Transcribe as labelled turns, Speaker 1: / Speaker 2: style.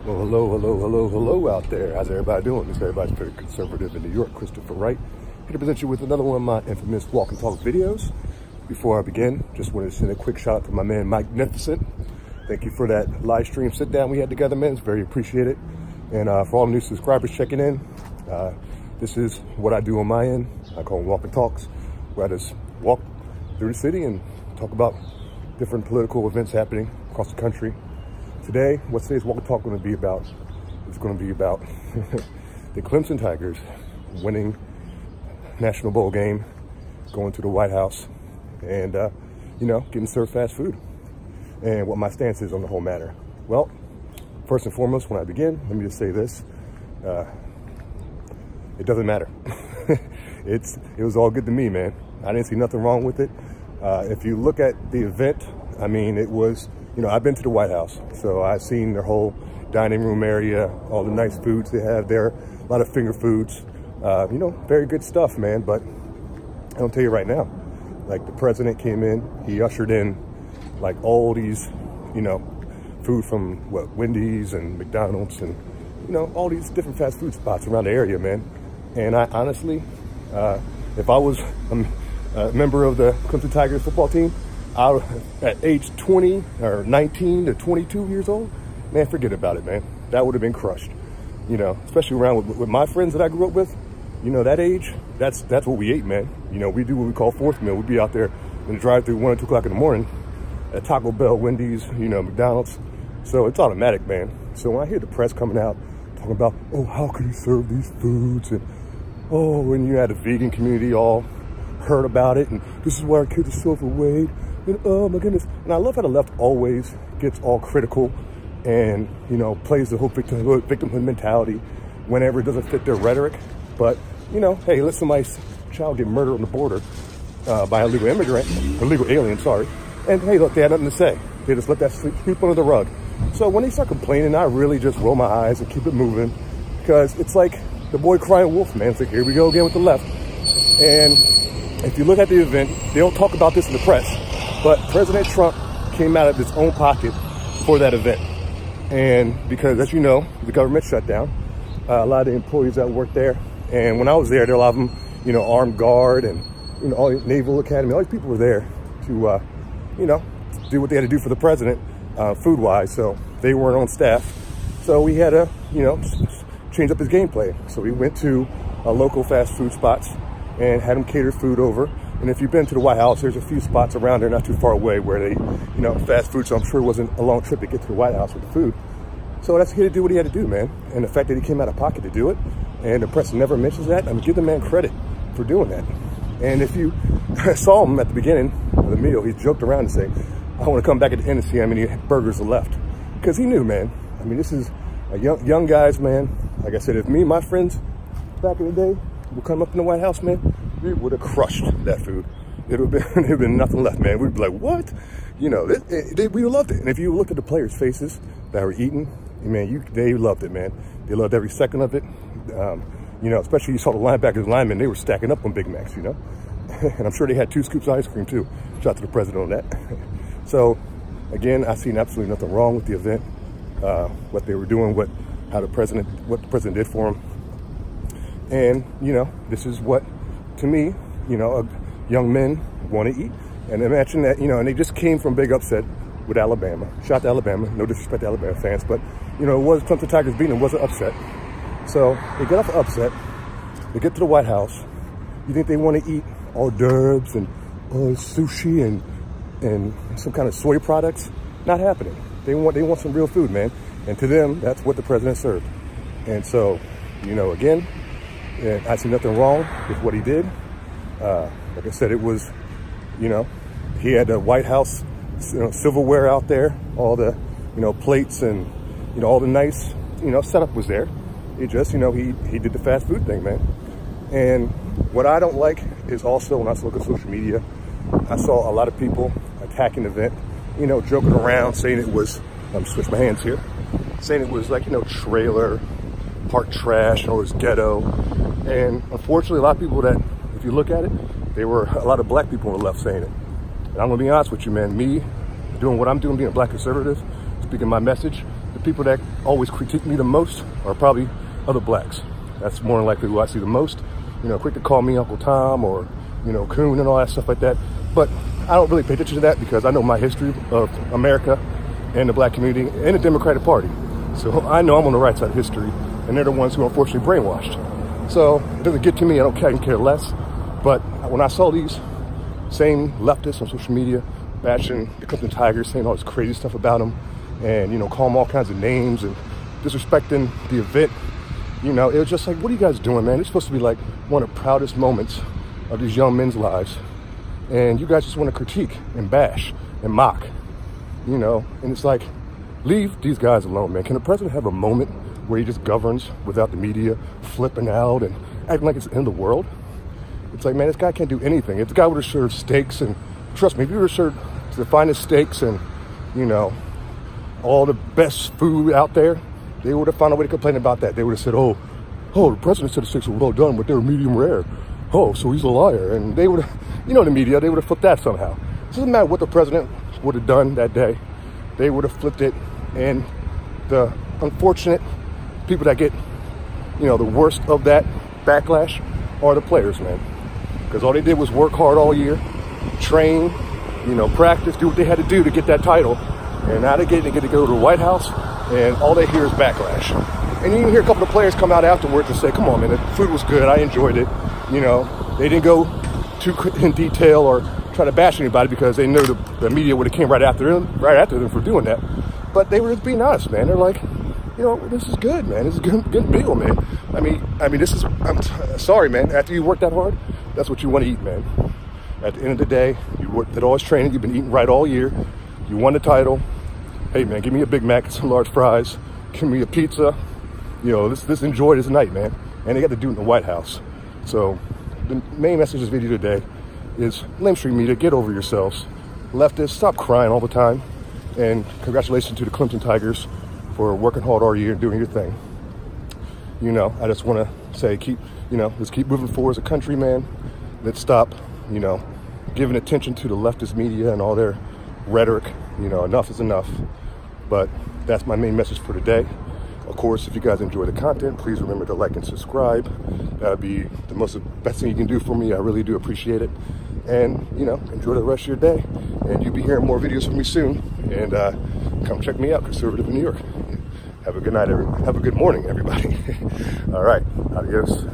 Speaker 1: Well, hello out there. How's everybody doing? This is everybody's very conservative in New York, Christopher Wright, here to present you with another one of my infamous walk and talk videos. Before I begin, just wanted to send a quick shout out to my man, Magnificent. Thank you for that live stream sit down we had together, man. It's very appreciated. And for all the new subscribers checking in, this is what I do on my end. I call them walk and talks, where I just walk through the city and talk about different political events happening across the country. Today, what today's walk and talk going to be about? It's going to be about the Clemson Tigers winning National Bowl game, going to the White House, and you know, getting served fast food, and what my stance is on the whole matter. Well, first and foremost, when I begin, let me just say this: it doesn't matter. It was all good to me, man. I didn't see nothing wrong with it. If you look at the event, I mean, it was. You know, I've been to the White House, so I've seen their whole dining room area, all the nice foods they have there, a lot of finger foods, you know, very good stuff, man. But I'll tell you right now, like, the president came in, he ushered in like all these, you know, food from what, Wendy's and McDonald's and, you know, all these different fast food spots around the area, man. And I honestly, if I was a member of the Clemson Tigers football team, at age 20 or 19 to 22 years old, man, forget about it, man. That would have been crushed, you know, especially around with my friends that I grew up with. You know, that age, that's what we ate, man. You know, we do what we call fourth meal. We'd be out there in the drive-thru 1 or 2 o'clock in the morning at Taco Bell, Wendy's, you know, McDonald's. So it's automatic, man. So when I hear the press coming out talking about, oh, how can you serve these foods? And, oh, when you had the vegan community all heard about it, and this is why our kids are so overweight. And, oh my goodness. And I love how the left always gets all critical and, you know, plays the whole victimhood mentality whenever it doesn't fit their rhetoric. But, you know, hey, let somebody's child get murdered on the border by a legal immigrant, or legal alien, sorry. And hey, look, they had nothing to say. They just let that sweep under the rug. So when they start complaining, I really just roll my eyes and keep it moving, because it's like the boy crying wolf, man. It's like, here we go again with the left. And if you look at the event, they don't talk about this in the press, but President Trump came out of his own pocket for that event. And because, as you know, the government shut down, a lot of the employees that work there. And when I was there, there were a lot of them, you know, armed guard and, you know, all the Naval Academy, all these people were there to, you know, do what they had to do for the president, food-wise. So they weren't on staff. So we had to, you know, change up his gameplay. So we went to local fast food spots and had them cater food over. And if you've been to the White House, there's a few spots around there not too far away where they, you know, fast food. So I'm sure it wasn't a long trip to get to the White House with the food. So that's, he had to do what he had to do, man. And the fact that he came out of pocket to do it, and the press never mentions that, I mean, give the man credit for doing that. And if you saw him at the beginning of the meal, he joked around and said, I want to come back at the end and see how many burgers are left. Because he knew, man. I mean, this is a young guys, man. Like I said, if me and my friends back in the day would come up in the White House, man, we would have crushed that food. It would have been nothing left, man. We'd be like, what? You know, we loved it. And if you looked at the players' faces that were eating, man, they loved it, man. They loved every second of it. You know, especially you saw the linebackers and linemen, they were stacking up on Big Macs, you know. And I'm sure they had 2 scoops of ice cream, too. Shout out to the president on that. So, again, I seen absolutely nothing wrong with the event, what they were doing, what the president did for them. And, you know, this is what, to me, you know, young men want to eat. And imagine that, you know, and they just came from a big upset with Alabama. Shout out to Alabama. No disrespect to Alabama fans, but, you know, it was Clemson Tigers beating them, wasn't upset. So they get off the upset. They get to the White House. You think they want to eat hors d'oeuvres and sushi and some kind of soy products? Not happening. They want some real food, man. And to them, that's what the president served. And so, you know, again, I see nothing wrong with what he did. Like I said, it was, you know, he had the White House, you know, silverware out there, all the, you know, plates and, you know, all the nice, you know, setup was there. It just, you know, he did the fast food thing, man. And what I don't like is also, when I look at social media, I saw a lot of people attacking the event, you know, joking around, saying it was, let me switch my hands here, saying it was like, you know, trailer, park trash, or it was ghetto. And unfortunately, a lot of people that, if you look at it, there were a lot of black people on the left saying it. And I'm gonna be honest with you, man, me doing what I'm doing, being a black conservative, speaking my message, the people that always critique me the most are probably other blacks. That's more than likely who I see the most. You know, quick to call me Uncle Tom or, you know, Coon and all that stuff like that. But I don't really pay attention to that because I know my history of America and the black community and the Democratic Party. So I know I'm on the right side of history, and they're the ones who are unfortunately brainwashed. So it doesn't get to me, I can care less. But when I saw these same leftists on social media bashing the Clemson Tigers, saying all this crazy stuff about them, and, you know, calling them all kinds of names and disrespecting the event, you know, it was just like, what are you guys doing, man? It's supposed to be like one of the proudest moments of these young men's lives. And you guys just want to critique and bash and mock, you know? And it's like, leave these guys alone, man. Can the president have a moment where he just governs without the media flipping out and acting like it's the end of the world? It's like, man, this guy can't do anything. If the guy would have served steaks, and trust me, if he would have served the finest steaks and, you know, all the best food out there, they would have found a way to complain about that. They would have said, oh, the president said the steaks were well done, but they were medium rare. Oh, so he's a liar. And they would have, you know, the media, they would have flipped that somehow. It doesn't matter what the president would have done that day. They would have flipped it. And the unfortunate people that get, you know, the worst of that backlash are the players, man. Because all they did was work hard all year, train, you know, practice, do what they had to do to get that title. And now they get to go to the White House, and all they hear is backlash. And you can hear a couple of players come out afterwards and say, come on, man, the food was good, I enjoyed it. You know, they didn't go too in detail or try to bash anybody because they knew the media would have came right after them for doing that. But they were just being honest, man. They're like, you know, this is good, man. This is a good meal, man. I mean, this is, sorry, man. After you work that hard, that's what you want to eat, man. At the end of the day, you did all this training. You've been eating right all year. You won the title. Hey, man, give me a Big Mac and some large fries. Give me a pizza. You know, let's enjoy this night, man. And they got to do it in the White House. So the main message of this video today is mainstream media, get over yourselves. Leftists, stop crying all the time. And congratulations to the Clemson Tigers for working hard all year and doing your thing. You know, I just want to say, let's keep moving forward as a country, man. Let's stop, you know, giving attention to the leftist media and all their rhetoric. You know, enough is enough. But that's my main message for today. Of course, if you guys enjoy the content, please remember to like and subscribe. That would be the best thing you can do for me. I really do appreciate it. And, you know, enjoy the rest of your day. And you'll be hearing more videos from me soon. And come check me out, Conservative in New York. Have a good night, have a good morning, everybody. All right, adios.